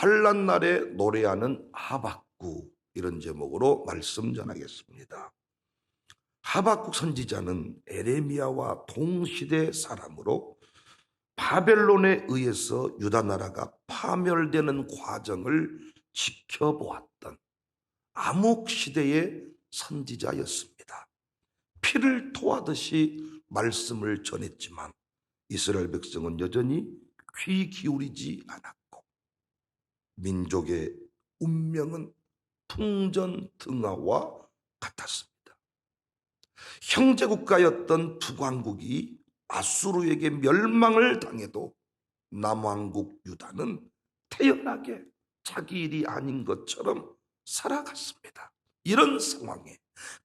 환난 날에 노래하는 하박국, 이런 제목으로 말씀 전하겠습니다. 하박국 선지자는 에레미야와 동시대 사람으로 바벨론에 의해서 유다 나라가 파멸되는 과정을 지켜보았던 암흑 시대의 선지자였습니다. 피를 토하듯이 말씀을 전했지만 이스라엘 백성은 여전히 귀 기울이지 않았고 민족의 운명은 풍전등화와 같았습니다. 형제국가였던 북왕국이 아수르에게 멸망을 당해도 남왕국 유다는 태연하게 자기 일이 아닌 것처럼 살아갔습니다. 이런 상황에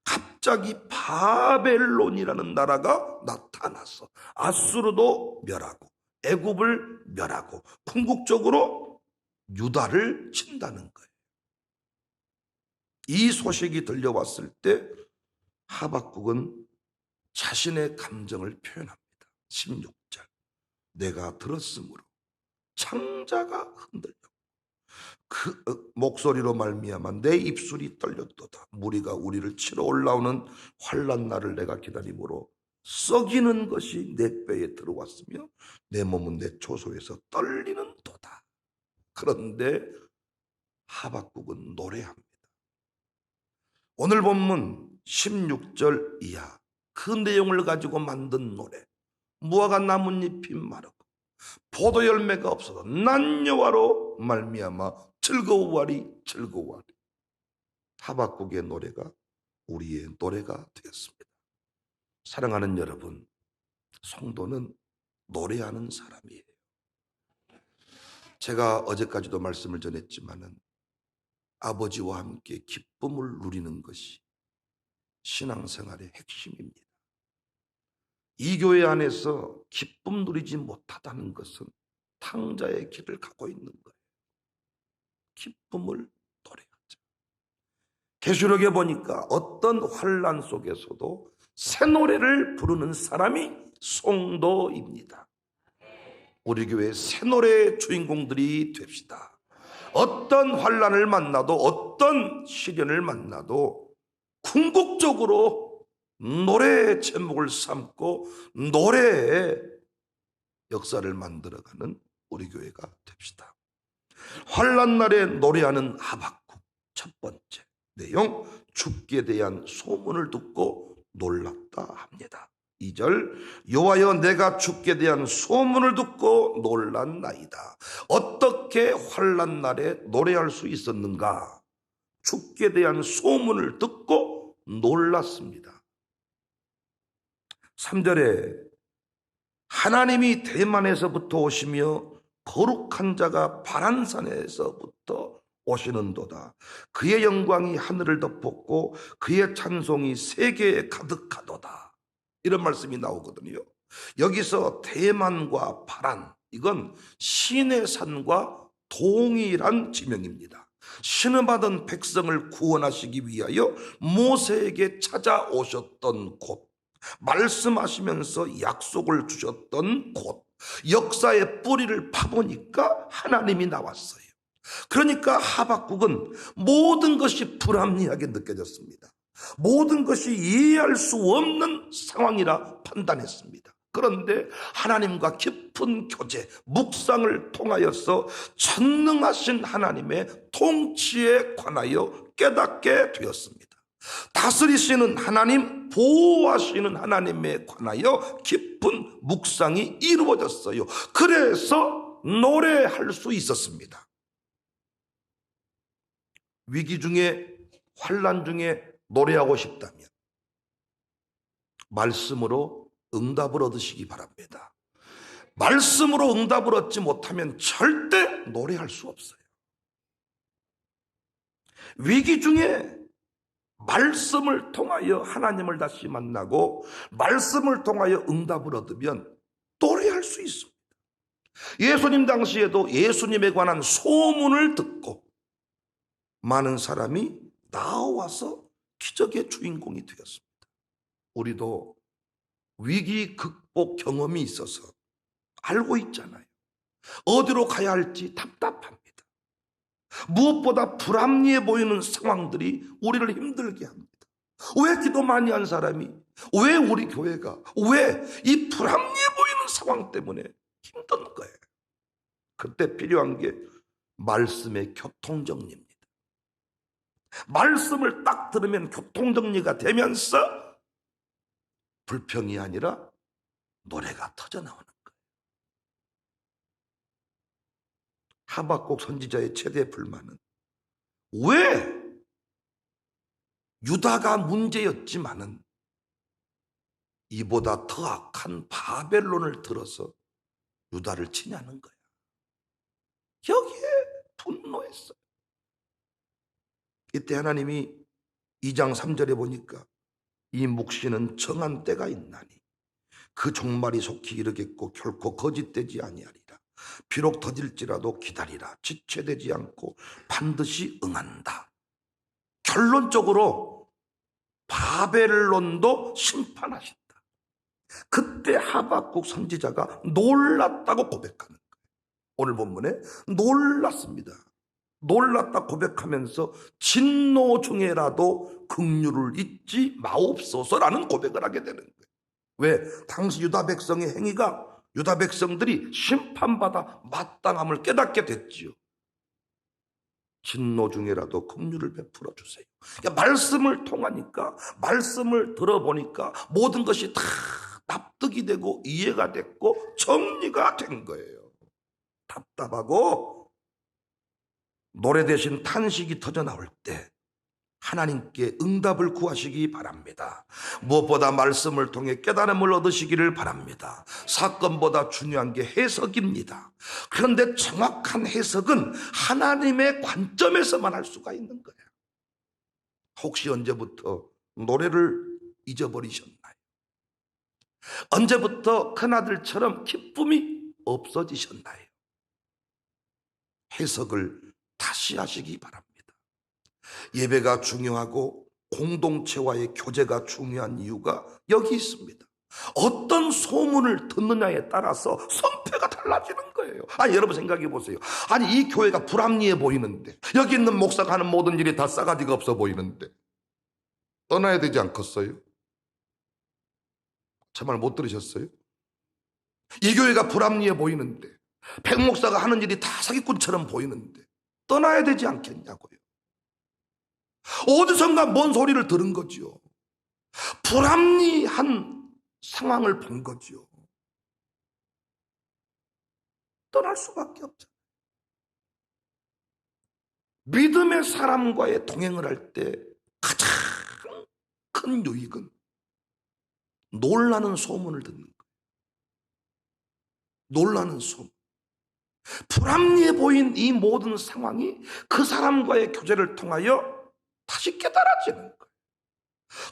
갑자기 바벨론이라는 나라가 나타나서 아수르도 멸하고 애굽을 멸하고 궁극적으로 유다를 친다는 거예요. 이 소식이 들려왔을 때 하박국은 자신의 감정을 표현합니다. 16절, 내가 들었으므로 창자가 흔들렸고 그 목소리로 말미암아 내 입술이 떨렸도다. 무리가 우리를 치러 올라오는 환난 날을 내가 기다림으로 썩이는 것이 내 뼈에 들어왔으며 내 몸은 내 초소에서 떨리는 도다. 그런데 하박국은 노래합니다. 오늘 본문 16절 이하 그 내용을 가지고 만든 노래, 무화과 나뭇잎이 마르고 포도 열매가 없어도 난 여호와로 말미암아 즐거워하리 즐거워하리. 하박국의 노래가 우리의 노래가 되었습니다. 사랑하는 여러분, 성도는 노래하는 사람이에요. 제가 어제까지도 말씀을 전했지만은 아버지와 함께 기쁨을 누리는 것이 신앙생활의 핵심입니다. 이 교회 안에서 기쁨 누리지 못하다는 것은 탕자의 길을 가고 있는 거예요. 기쁨을 노래하자. 계시록에 보니까 어떤 환난 속에서도 새 노래를 부르는 사람이 성도입니다. 우리 교회 새 노래의 주인공들이 됩시다. 어떤 환난을 만나도 어떤 시련을 만나도 궁극적으로 노래의 제목을 삼고 노래의 역사를 만들어가는 우리 교회가 됩시다. 환난 날에 노래하는 하박국, 첫 번째 내용, 죽게 대한 소문을 듣고 놀랐다 합니다. 2절, 여호와여 내가 죽게 대한 소문을 듣고 놀랐나이다. 어떻게 환난 날에 노래할 수 있었는가? 죽게 대한 소문을 듣고 놀랐습니다. 3절에 하나님이 대만에서부터 오시며 거룩한 자가 바란산에서부터 오시는도다. 그의 영광이 하늘을 덮었고 그의 찬송이 세계에 가득하도다. 이런 말씀이 나오거든요. 여기서 대만과 바란, 이건 신의 산과 동일한 지명입니다. 신음하던 백성을 구원하시기 위하여 모세에게 찾아오셨던 곳, 말씀하시면서 약속을 주셨던 곳, 역사의 뿌리를 파보니까 하나님이 나왔어요. 그러니까 하박국은 모든 것이 불합리하게 느껴졌습니다. 모든 것이 이해할 수 없는 상황이라 판단했습니다. 그런데 하나님과 깊은 교제, 묵상을 통하여서 전능하신 하나님의 통치에 관하여 깨닫게 되었습니다. 다스리시는 하나님, 보호하시는 하나님에 관하여 깊은 묵상이 이루어졌어요. 그래서 노래할 수 있었습니다. 위기 중에, 환난 중에 노래하고 싶다면 말씀으로 응답을 얻으시기 바랍니다. 말씀으로 응답을 얻지 못하면 절대 노래할 수 없어요. 위기 중에 말씀을 통하여 하나님을 다시 만나고 말씀을 통하여 응답을 얻으면 노래할 수 있습니다. 예수님 당시에도 예수님에 관한 소문을 듣고 많은 사람이 나와서 기적의 주인공이 되었습니다. 우리도 위기 극복 경험이 있어서 알고 있잖아요. 어디로 가야 할지 답답합니다. 무엇보다 불합리해 보이는 상황들이 우리를 힘들게 합니다. 왜 기도 많이 한 사람이, 왜 우리 교회가, 왜 이 불합리해 보이는 상황 때문에 힘든 거예요. 그때 필요한 게 말씀의 교통정리입니다. 말씀을 딱 들으면 교통정리가 되면서 불평이 아니라 노래가 터져나오는 거예요. 하박국 선지자의 최대 불만은 왜 유다가 문제였지만은 이보다 더 악한 바벨론을 들어서 유다를 치냐는 거야. 여기에 분노했어요. 이때 하나님이 2장 3절에 보니까 이 묵시는 정한 때가 있나니 그 종말이 속히 이르겠고 결코 거짓되지 아니하리라. 비록 더딜지라도 기다리라. 지체되지 않고 반드시 응한다. 결론적으로 바벨론도 심판하신다. 그때 하박국 선지자가 놀랐다고 고백하는 거예요. 오늘 본문에 놀랐습니다. 놀랐다 고백하면서 진노 중에라도 긍휼을 잊지 마옵소서라는 고백을 하게 되는 거예요. 왜? 당시 유다 백성의 행위가 유다 백성들이 심판받아 마땅함을 깨닫게 됐지요. 진노 중에라도 긍휼을 베풀어 주세요. 그러니까 말씀을 통하니까, 말씀을 들어보니까 모든 것이 다 납득이 되고 이해가 됐고 정리가 된 거예요. 답답하고 노래 대신 탄식이 터져 나올 때 하나님께 응답을 구하시기 바랍니다. 무엇보다 말씀을 통해 깨달음을 얻으시기를 바랍니다. 사건보다 중요한 게 해석입니다. 그런데 정확한 해석은 하나님의 관점에서만 할 수가 있는 거예요. 혹시 언제부터 노래를 잊어버리셨나요? 언제부터 큰아들처럼 기쁨이 없어지셨나요? 해석을 다시 하시기 바랍니다. 예배가 중요하고 공동체와의 교제가 중요한 이유가 여기 있습니다. 어떤 소문을 듣느냐에 따라서 성패가 달라지는 거예요. 아니, 여러분 생각해 보세요. 아니, 이 교회가 불합리해 보이는데, 여기 있는 목사가 하는 모든 일이 다 싸가지가 없어 보이는데 떠나야 되지 않겠어요? 제 말 못 들으셨어요? 이 교회가 불합리해 보이는데, 백 목사가 하는 일이 다 사기꾼처럼 보이는데 떠나야 되지 않겠냐고요. 어디선가 뭔 소리를 들은 거지요. 불합리한 상황을 본 거지요. 떠날 수밖에 없잖아요. 믿음의 사람과의 동행을 할 때 가장 큰 유익은 놀라는 소문을 듣는 거예요. 놀라는 소문. 불합리해 보인 이 모든 상황이 그 사람과의 교제를 통하여 다시 깨달아지는 거예요.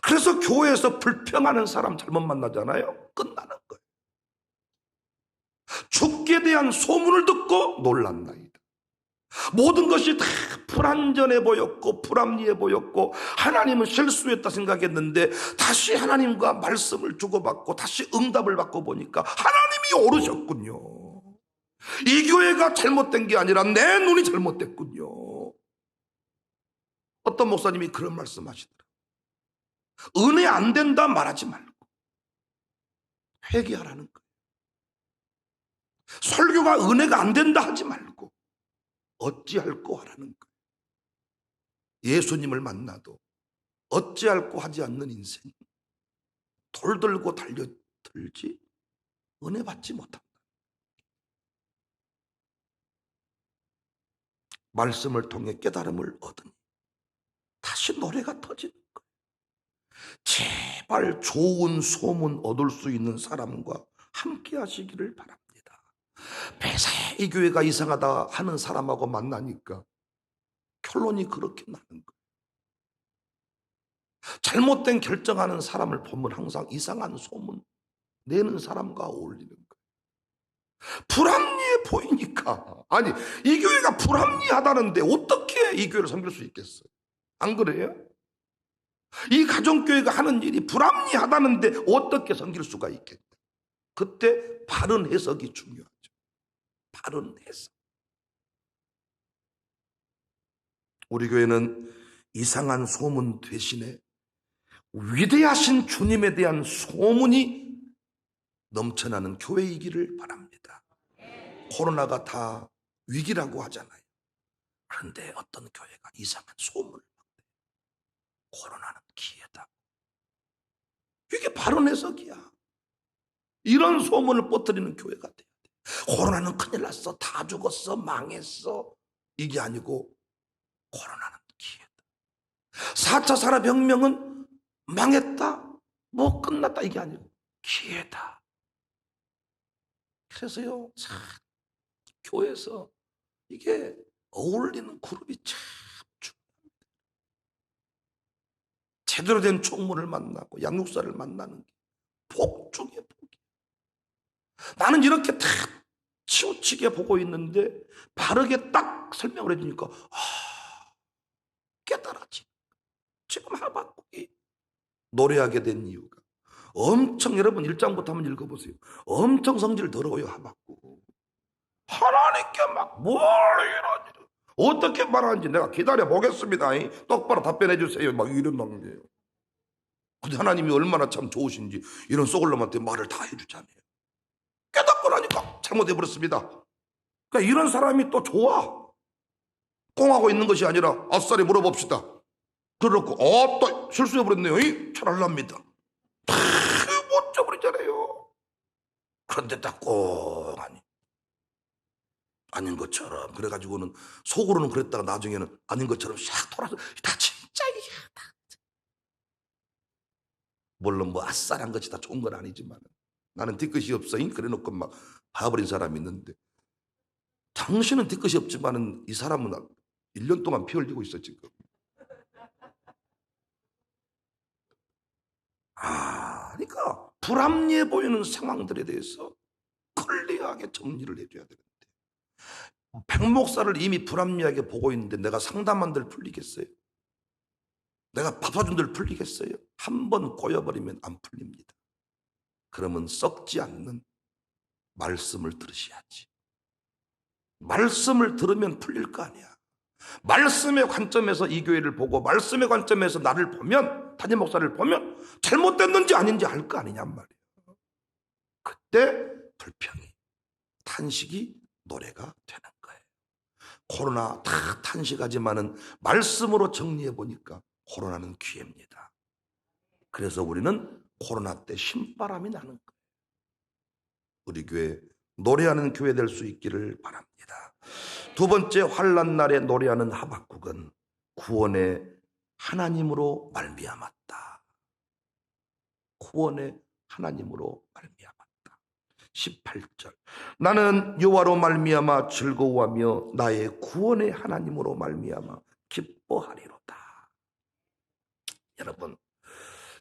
그래서 교회에서 불평하는 사람 잘못 만나잖아요. 끝나는 거예요. 죽게 대한 소문을 듣고 놀랐나이다. 모든 것이 다 불완전해 보였고 불합리해 보였고 하나님은 실수했다 생각했는데 다시 하나님과 말씀을 주고받고 다시 응답을 받고 보니까 하나님이 오르셨군요. 이 교회가 잘못된 게 아니라 내 눈이 잘못됐군요. 어떤 목사님이 그런 말씀 하시더라고요. 은혜 안 된다 말하지 말고 회개하라는 거예요. 설교가 은혜가 안 된다 하지 말고 어찌할꼬 하라는 거예요. 예수님을 만나도 어찌할꼬 하지 않는 인생, 돌 들고 달려들지 은혜 받지 못한다. 말씀을 통해 깨달음을 얻으니 다시 노래가 터지는 거예요. 제발 좋은 소문 얻을 수 있는 사람과 함께 하시기를 바랍니다. 매사에 이 교회가 이상하다 하는 사람하고 만나니까 결론이 그렇게 나는 거예요. 잘못된 결정하는 사람을 보면 항상 이상한 소문 내는 사람과 어울리는 거예요. 불합리해 보이니까. 아니, 이 교회가 불합리하다는데 어떻게 이 교회를 섬길 수 있겠어요? 안 그래요? 이 가정교회가 하는 일이 불합리하다는데 어떻게 섬길 수가 있겠냐? 그때 바른 해석이 중요하죠. 바른 해석. 우리 교회는 이상한 소문 대신에 위대하신 주님에 대한 소문이 넘쳐나는 교회이기를 바랍니다. 코로나가 다 위기라고 하잖아요. 그런데 어떤 교회가 이상한 소문을 막대요. 코로나는 기회다. 이게 바른 해석이야. 이런 소문을 퍼뜨리는 교회가 돼야 돼. 코로나는 큰일 났어, 다 죽었어, 망했어, 이게 아니고 코로나는 기회다. 4차 산업혁명은 망했다, 뭐 끝났다, 이게 아니고 기회다. 그래서요, 참 교회에서 이게 어울리는 그룹이 참 중요합니다. 제대로 된 총무를 만나고 양육사를 만나는 게 복 중에 복이에요. 나는 이렇게 다 치우치게 보고 있는데 바르게 딱 설명을 해주니까 깨달아지. 지금 하박국이 노래하게 된 이유가 엄청, 여러분 1장부터 한번 읽어보세요. 엄청 성질 더러워요. 하박국 하나님께 막 뭘 이러니, 어떻게 말하는지 내가 기다려 보겠습니다, 똑바로 답변해 주세요, 막 이런다는 거예요. 근데 하나님이 얼마나 참 좋으신지 이런 썩을 놈한테 말을 다 해주잖아요. 깨닫고 나니까 잘못해버렸습니다. 그러니까 이런 사람이 또 좋아. 꽁하고 있는 것이 아니라 아싸리 물어봅시다. 그렇고 또 실수해버렸네요. 잘할랍니다. 못 쳐버리잖아요. 그런데 딱 꽁하니 아닌 것처럼 그래가지고는 속으로는 그랬다가 나중에는 아닌 것처럼 샥 돌아서 다 진짜이야. 물론 뭐 아싸란 것이 다 좋은 건 아니지만 나는 뒤끝이 없어 그래놓고 막 봐버린 사람이 있는데, 당신은 뒤끝이 없지만은 이 사람은 1년 동안 피 흘리고 있어 지금. 그러니까 불합리해 보이는 상황들에 대해서 클리어하게 정리를 해줘야 되는데, 백 목사를 이미 불합리하게 보고 있는데 내가 상담한들 풀리겠어요? 내가 밥 사준들 풀리겠어요? 한 번 꼬여버리면 안 풀립니다. 그러면 썩지 않는 말씀을 들으셔야지. 말씀을 들으면 풀릴 거 아니야. 말씀의 관점에서 이 교회를 보고 말씀의 관점에서 나를 보면, 담임 목사를 보면 잘못됐는지 아닌지 알 거 아니냔 말이에요. 그때 불평이, 탄식이 노래가 되는 거예요. 코로나 다 탄식하지만은 말씀으로 정리해 보니까 코로나는 기회입니다. 그래서 우리는 코로나 때 신바람이 나는 거예요. 우리 교회 노래하는 교회 될 수 있기를 바랍니다. 두 번째, 환난 날에 노래하는 하박국은 구원의 하나님으로 말미암았다. 구원의 하나님으로 말미암았다. 18절, 나는 여호와로 말미암아 즐거워하며 나의 구원의 하나님으로 말미암아 기뻐하리로다.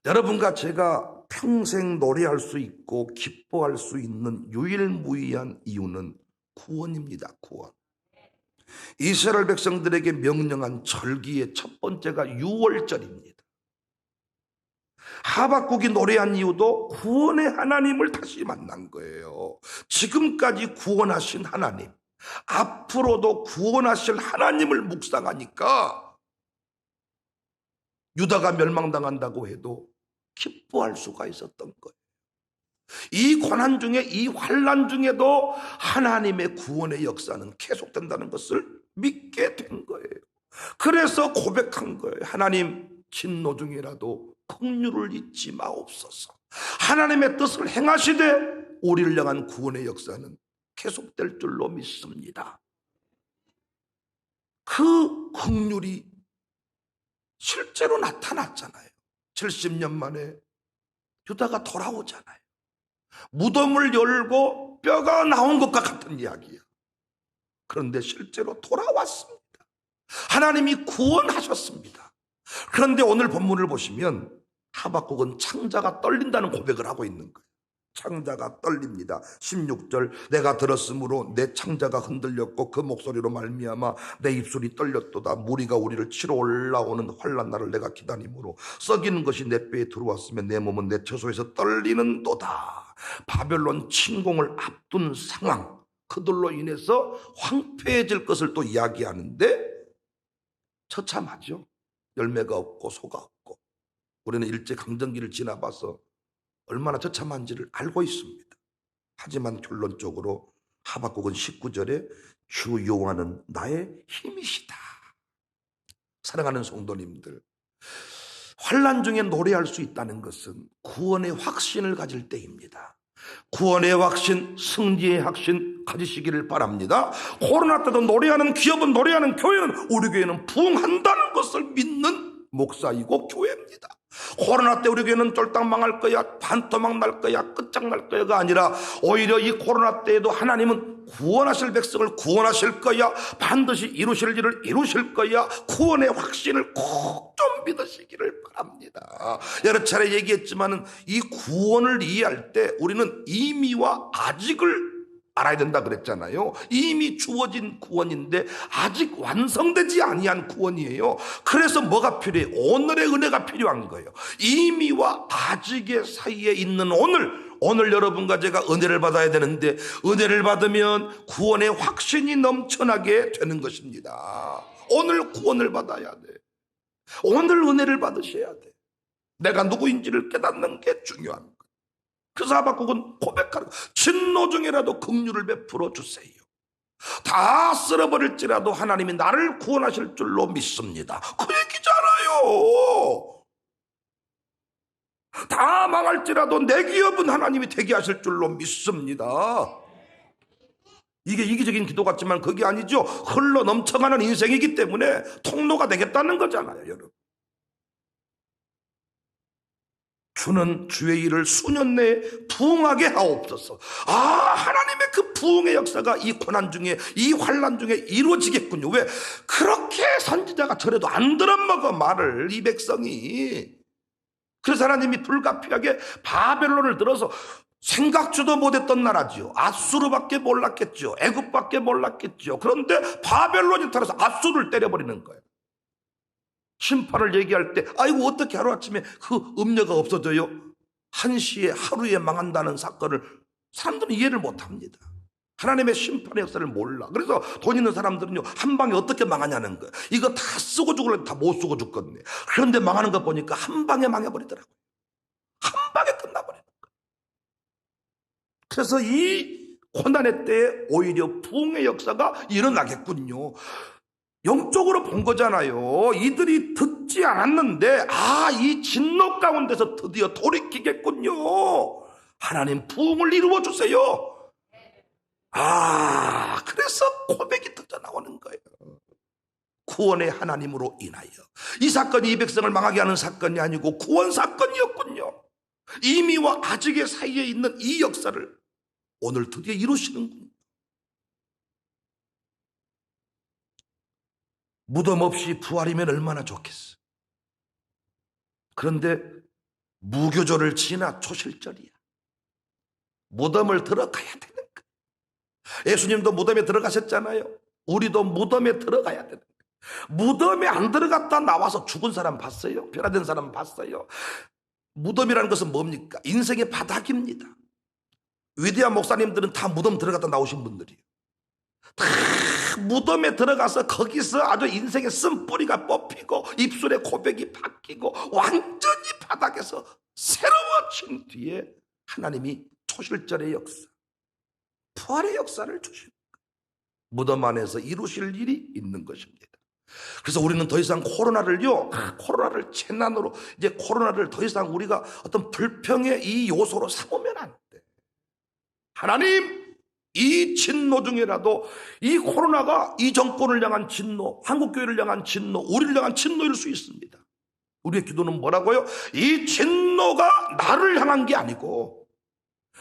여러분과 제가 평생 노래할 수 있고 기뻐할 수 있는 유일무이한 이유는 구원입니다. 구원. 이스라엘 백성들에게 명령한 절기의 첫 번째가 6월절입니다. 하박국이 노래한 이유도 구원의 하나님을 다시 만난 거예요. 지금까지 구원하신 하나님, 앞으로도 구원하실 하나님을 묵상하니까 유다가 멸망당한다고 해도 기뻐할 수가 있었던 거예요. 이 고난 중에, 이 환난 중에도 하나님의 구원의 역사는 계속된다는 것을 믿게 된 거예요. 그래서 고백한 거예요. 하나님, 진노 중이라도 긍휼을 잊지 마옵소서. 하나님의 뜻을 행하시되 우리를 향한 구원의 역사는 계속될 줄로 믿습니다. 그 긍휼이 실제로 나타났잖아요. 70년 만에 유다가 돌아오잖아요. 무덤을 열고 뼈가 나온 것과 같은 이야기야. 그런데 실제로 돌아왔습니다. 하나님이 구원하셨습니다. 그런데 오늘 본문을 보시면 하박국은 창자가 떨린다는 고백을 하고 있는 거예요. 창자가 떨립니다. 16절, 내가 들었으므로 내 창자가 흔들렸고 그 목소리로 말미암아 내 입술이 떨렸도다. 무리가 우리를 치러 올라오는 환난 날을 내가 기다림으로 썩이는 것이 내 뼈에 들어왔으면 내 몸은 내 처소에서 떨리는도다. 바벨론 침공을 앞둔 상황, 그들로 인해서 황폐해질 것을 또 이야기하는데, 처참하죠. 열매가 없고 소가 없고. 우리는 일제강점기를 지나봐서 얼마나 처참한지를 알고 있습니다. 하지만 결론적으로 하박국은 19절에 주 여호와는 나의 힘이시다. 사랑하는 성도님들, 환난 중에 노래할 수 있다는 것은 구원의 확신을 가질 때입니다. 구원의 확신, 승리의 확신 가지시기를 바랍니다. 코로나 때도 노래하는 기업은, 노래하는 교회는, 우리 교회는 부흥한다는 것을 믿는 목사이고 교회입니다. 코로나 때 우리 교회는 쫄딱 망할 거야, 반토막 날 거야, 끝장날 거야가 아니라 오히려 이 코로나 때에도 하나님은 구원하실 백성을 구원하실 거야, 반드시 이루실 일을 이루실 거야, 구원의 확신을 꼭 좀 믿으시기를 바랍니다. 여러 차례 얘기했지만 이 구원을 이해할 때 우리는 이미와 아직을 알아야 된다 그랬잖아요. 이미 주어진 구원인데 아직 완성되지 아니한 구원이에요. 그래서 뭐가 필요해? 오늘의 은혜가 필요한 거예요. 이미와 아직의 사이에 있는 오늘 여러분과 제가 은혜를 받아야 되는데, 은혜를 받으면 구원의 확신이 넘쳐나게 되는 것입니다. 오늘 구원을 받아야 돼. 오늘 은혜를 받으셔야 돼. 내가 누구인지를 깨닫는 게 중요한 거예요. 그래서 하박국은 고백하는, 진노 중에라도 긍휼을 베풀어 주세요. 다 쓸어버릴지라도 하나님이 나를 구원하실 줄로 믿습니다. 그 얘기잖아요. 다 망할지라도 내 기업은 하나님이 되게 하실 줄로 믿습니다. 이게 이기적인 기도 같지만 그게 아니죠. 흘러 넘쳐가는 인생이기 때문에 통로가 되겠다는 거잖아요, 여러분. 주는 주의 일을 수년 내에 부흥하게 하옵소서. 하나님의 그 부흥의 역사가 이 고난 중에, 이 환난 중에 이루어지겠군요. 왜? 그렇게 선지자가 절에도 안 들어먹어 말을, 이 백성이. 그래서 하나님이 불가피하게 바벨론을 들어서 생각지도 못했던 나라지요. 아수르밖에 몰랐겠죠. 애굽밖에 몰랐겠죠. 그런데 바벨론이 들어서 아수르를 때려버리는 거예요. 심판을 얘기할 때 아이고 어떻게 하루아침에 그 음료가 없어져요? 한시에 하루에 망한다는 사건을 사람들은 이해를 못합니다. 하나님의 심판의 역사를 몰라. 그래서 돈 있는 사람들은요, 한 방에 어떻게 망하냐는 거예요. 이거 다 쓰고 죽을래 다 못 쓰고 죽겠네. 그런데 망하는 거 보니까 한 방에 망해버리더라고요. 한 방에 끝나버리는 거예요. 그래서 이 고난의 때에 오히려 부흥의 역사가 일어나겠군요. 영적으로 본 거잖아요. 이들이 듣지 않았는데 이 진노 가운데서 드디어 돌이키겠군요. 하나님 부흥을 이루어 주세요. 그래서 고백이 터져 나오는 거예요. 구원의 하나님으로 인하여. 이 사건이 이 백성을 망하게 하는 사건이 아니고 구원 사건이었군요. 이미와 아직의 사이에 있는 이 역사를 오늘 드디어 이루시는군요. 무덤 없이 부활이면 얼마나 좋겠어. 그런데 무교절을 지나 초실절이야. 무덤을 들어가야 되는 거야. 예수님도 무덤에 들어가셨잖아요. 우리도 무덤에 들어가야 되는 거야. 무덤에 안 들어갔다 나와서 죽은 사람 봤어요? 변화된 사람 봤어요? 무덤이라는 것은 뭡니까? 인생의 바닥입니다. 위대한 목사님들은 다 무덤 들어갔다 나오신 분들이에요. 다 무덤에 들어가서 거기서 아주 인생의 쓴뿌리가 뽑히고 입술에 고백이 바뀌고 완전히 바닥에서 새로워진 뒤에 하나님이 초실절의 역사, 부활의 역사를 주십니다. 무덤 안에서 이루실 일이 있는 것입니다. 그래서 우리는 더 이상 코로나를 재난으로, 이제 코로나를 더 이상 우리가 어떤 불평의 이 요소로 삼으면 안 돼. 하나님, 이 진노 중에라도 이 코로나가 이 정권을 향한 진노, 한국교회를 향한 진노, 우리를 향한 진노일 수 있습니다. 우리의 기도는 뭐라고요? 이 진노가 나를 향한 게 아니고,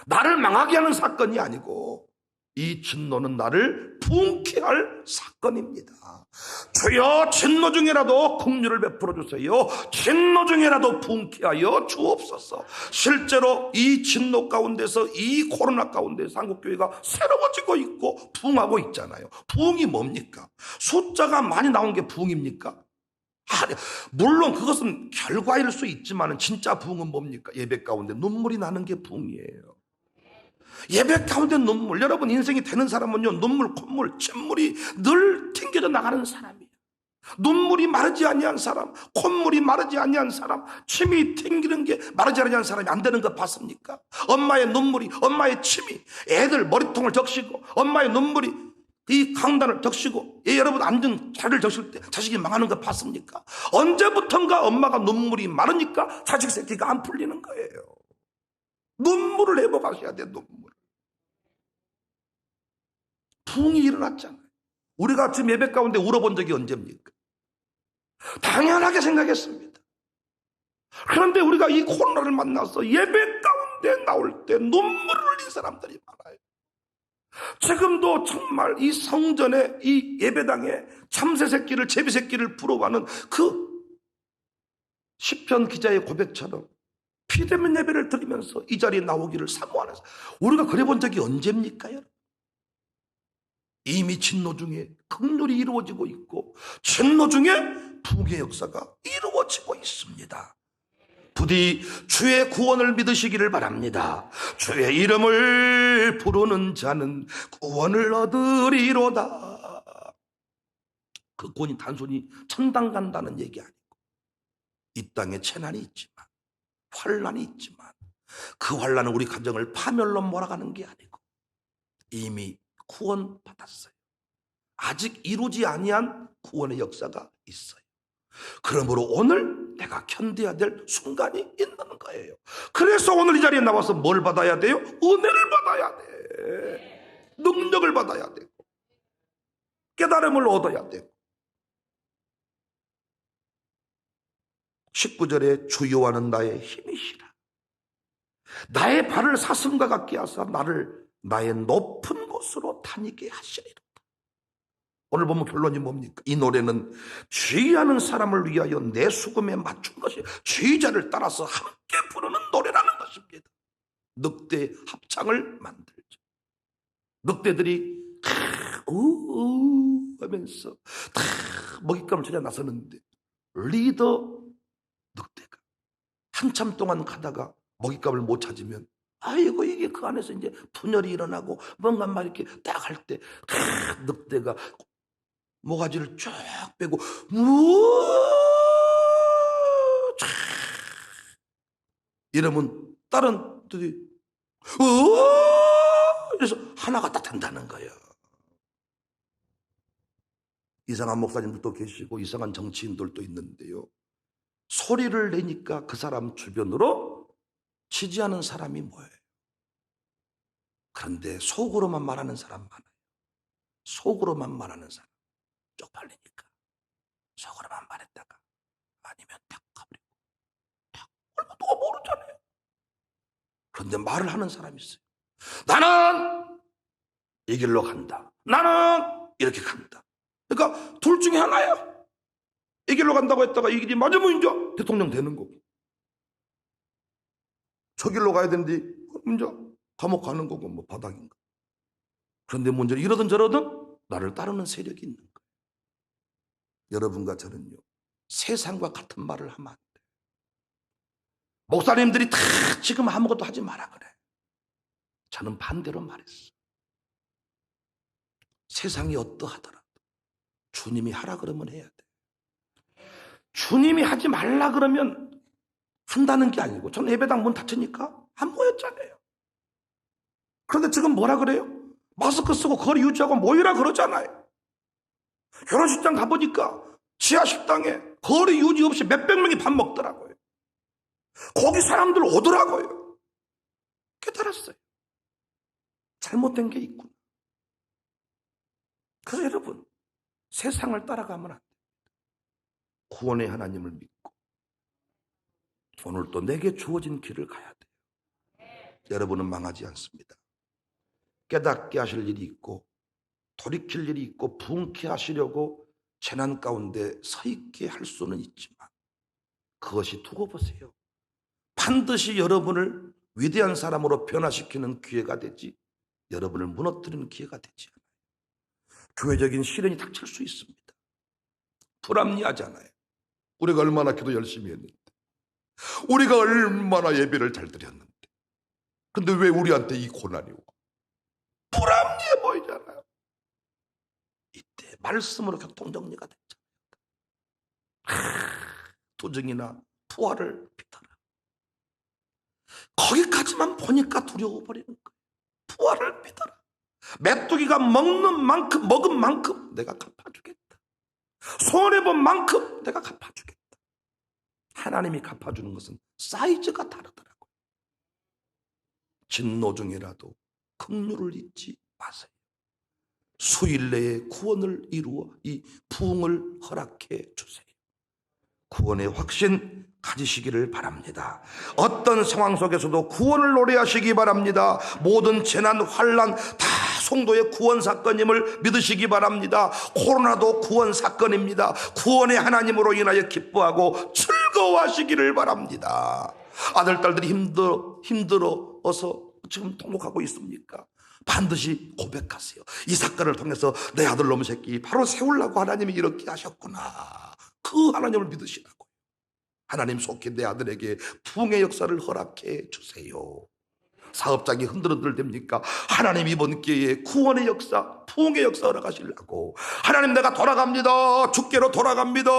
나를 망하게 하는 사건이 아니고, 이 진노는 나를 부흥케 할 사건입니다. 주여, 진노 중에라도 긍휼을 베풀어 주세요. 진노 중에라도 부흥케 하여 주옵소서. 실제로 이 진노 가운데서, 이 코로나 가운데서 한국교회가 새로워지고 있고 부흥하고 있잖아요. 부흥이 뭡니까? 숫자가 많이 나온 게 부흥입니까? 물론 그것은 결과일 수 있지만 진짜 부흥은 뭡니까? 예배 가운데 눈물이 나는 게 부흥이에요. 예배 가운데 눈물, 여러분 인생이 되는 사람은요, 눈물, 콧물, 침물이 늘 튕겨져 나가는 사람이에요. 눈물이 마르지 아니한 사람, 콧물이 마르지 아니한 사람, 침이 튕기는 게 마르지 아니한 사람이 안 되는 거 봤습니까? 엄마의 눈물이, 엄마의 침이 애들 머리통을 적시고, 엄마의 눈물이 이 강단을 적시고, 여러분 앉은 자리를 적실 때 자식이 망하는 거 봤습니까? 언제부턴가 엄마가 눈물이 마르니까 자식 새끼가 안 풀리는 거예요. 눈물을 회복하셔야 돼, 눈물. 붕이 일어났잖아요. 우리가 지금 예배 가운데 울어본 적이 언제입니까? 당연하게 생각했습니다. 그런데 우리가 이 코로나를 만나서 예배 가운데 나올 때 눈물을 흘린 사람들이 많아요. 지금도 정말 이 성전에, 이 예배당에 참새 새끼를, 제비 새끼를 부러워하는 그 시편 기자의 고백처럼 비대면 예배를 드리면서 이 자리에 나오기를 사모하는, 우리가 그래 본 적이 언제입니까, 여러분? 이미 진노 중에 극률이 이루어지고 있고, 진노 중에 부흥의 역사가 이루어지고 있습니다. 부디 주의 구원을 믿으시기를 바랍니다. 주의 이름을 부르는 자는 구원을 얻으리로다. 그 구원이 단순히 천당 간다는 얘기 아니고, 이 땅에 재난이 있지만, 환란이 있지만, 그 환란은 우리 가정을 파멸로 몰아가는 게 아니고 이미 구원 받았어요. 아직 이루지 아니한 구원의 역사가 있어요. 그러므로 오늘 내가 견뎌야 될 순간이 있는 거예요. 그래서 오늘 이 자리에 나와서 뭘 받아야 돼요? 은혜를 받아야 돼. 능력을 받아야 되고, 깨달음을 얻어야 되고. 19절에 주 여호와는 나의 힘이시라. 나의 발을 사슴과 같게 하사 나를 나의 높은 곳으로 다니게 하시리라. 오늘 보면 결론이 뭡니까? 이 노래는 주의하는 사람을 위하여 내 수금에 맞춘 것이, 주의자를 따라서 함께 부르는 노래라는 것입니다. 늑대 합창을 만들죠. 늑대들이 우우 하면서 먹잇감을 찾아 나서는데, 리더 늑대가 한참 동안 가다가 먹잇감을 못 찾으면, 아이고 이게 그 안에서 이제 분열이 일어나고 뭔가 막 이렇게 딱 할 때 늑대가 모가지를 쫙 빼고 이러면 다른 들이 그래서 하나가 딱 된다는 거예요. 이상한 목사님들도 계시고 이상한 정치인들도 있는데요, 소리를 내니까 그 사람 주변으로 지지하는 사람이 뭐예요? 그런데 속으로만 말하는 사람 많아요. 속으로만 말하는 사람, 쪽팔리니까 속으로만 말했다가 아니면 탁 가버리고, 탁 얼마 누가 모르잖아요. 그런데 말을 하는 사람이 있어요. 나는 이 길로 간다, 나는 이렇게 간다. 그러니까 둘 중에 하나예요. 이 길로 간다고 했다가 이 길이 맞으면 이제 대통령 되는 거고, 저 길로 가야 되는데 이제 감옥 가는 거고 뭐 바닥인가. 그런데 문제는 이러든 저러든 나를 따르는 세력이 있는 거예요. 여러분과 저는요, 세상과 같은 말을 하면 안 돼요. 목사님들이 다 지금 아무것도 하지 마라 그래. 저는 반대로 말했어. 세상이 어떠하더라도 주님이 하라 그러면 해야 돼. 주님이 하지 말라 그러면 한다는 게 아니고, 저는 예배당 문 닫히니까 안 모였잖아요. 그런데 지금 뭐라 그래요? 마스크 쓰고 거리 유지하고 모이라 그러잖아요. 결혼식장 가보니까 지하 식당에 거리 유지 없이 몇백 명이 밥 먹더라고요. 거기 사람들 오더라고요. 깨달았어요. 잘못된 게 있구나. 그래서 여러분, 세상을 따라가면 안 돼요. 구원의 하나님을 믿고 오늘 또 내게 주어진 길을 가야 돼요. 여러분은 망하지 않습니다. 깨닫게 하실 일이 있고 돌이킬 일이 있고 부흥케 하시려고 재난 가운데 서 있게 할 수는 있지만, 그것이 두고 보세요. 반드시 여러분을 위대한 사람으로 변화시키는 기회가 되지, 여러분을 무너뜨리는 기회가 되지 않아요. 교회적인 시련이 닥칠 수 있습니다. 불합리하잖아요. 우리가 얼마나 기도 열심히 했는데, 우리가 얼마나 예배를 잘 드렸는데, 근데 왜 우리한테 이 고난이 오고? 불합리해 보이잖아요. 이때 말씀으로 교통정리가 됐잖아요. 투정이나 부활을 믿어라. 거기까지만 보니까 두려워버리는 거예요. 부활을 믿어라. 메뚜기가 먹는 만큼, 먹은 만큼 내가 갚아주겠다. 손해본 만큼 내가 갚아주겠다. 하나님이 갚아주는 것은 사이즈가 다르더라고요. 진노 중이라도 긍휼을 잊지 마세요. 수일 내에 구원을 이루어 이 부흥을 허락해 주세요. 구원의 확신 가지시기를 바랍니다. 어떤 상황 속에서도 구원을 노래하시기 바랍니다. 모든 재난, 환난 다 성도의 구원 사건임을 믿으시기 바랍니다. 코로나도 구원 사건입니다. 구원의 하나님으로 인하여 기뻐하고 즐거워하시기를 바랍니다. 아들, 딸들이 힘들어서 지금 통곡하고 있습니까? 반드시 고백하세요. 이 사건을 통해서 내 아들 놈 새끼 바로 세우려고 하나님이 이렇게 하셨구나. 그 하나님을 믿으시라고요. 하나님 속히 내 아들에게 부흥의 역사를 허락해 주세요. 사업장이 흔들흔들 됩니까? 하나님 이번 기회에 구원의 역사, 부흥의 역사 허락하시려고. 하나님 내가 돌아갑니다. 주께로 돌아갑니다.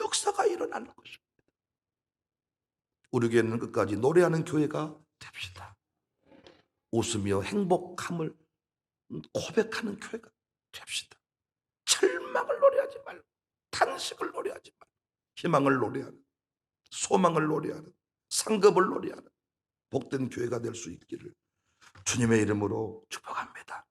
역사가 일어나는 것입니다. 우리 교회는 끝까지 노래하는 교회가 됩시다. 웃으며 행복함을 고백하는 교회가 됩시다. 절망을 노래하지 말고, 탄식을 노래하지 말고, 희망을 노래하는, 소망을 노래하는, 상급을 노래하는 복된 교회가 될 수 있기를 주님의 이름으로 축복합니다.